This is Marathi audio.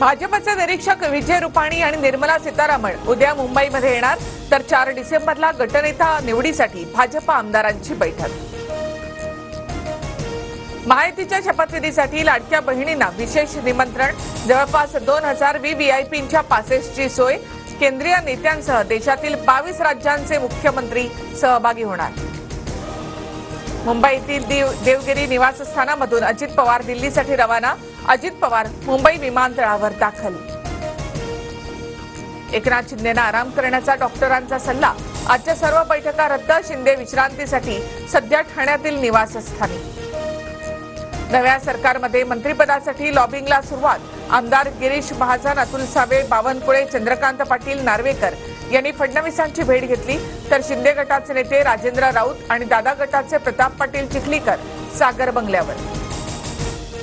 भाजपचे निरीक्षक विजय रुपाणी आणि निर्मला सीतारामन उद्या मुंबईमध्ये येणार, तर 4 डिसेंबरला गटनेता निवडीसाठी भाजप आमदारांची बैठक. महायुतीच्या शपथविधीसाठी लाडक्या बहिणींना विशेष निमंत्रण, जवळपास 2000 व्हीव्हीआयपींच्या पासेसची सोय. केंद्रीय नेत्यांसह देशातील 22 राज्यांचे मुख्यमंत्री सहभागी होणार. मुंबईतील देवगिरी निवासस्थानामधून अजित पवार दिल्लीसाठी रवाना. अजित पवार मुंबई विमानतळावर दाखल. एकनाथ शिंदेंना आराम करण्याचा डॉक्टरांचा सल्ला. आजच्या सर्व बैठका रद्द. शिंदे विश्रांतीसाठी सध्या ठाण्यातील निवासस्थानी. नव्या सरकारमध्ये मंत्रिपदासाठी लॉबिंगला सुरुवात. आमदार गिरीश महाजन, अतुल सावे, बावनकुळे, चंद्रकांत पाटील, नार्वेकर यांनी फडणवीसांची भेट घेतली, तर शिंदे गटाचे नेते राजेंद्र राऊत आणि दादा गटाचे प्रताप पाटील चिखलीकर सागर बंगल्यावर.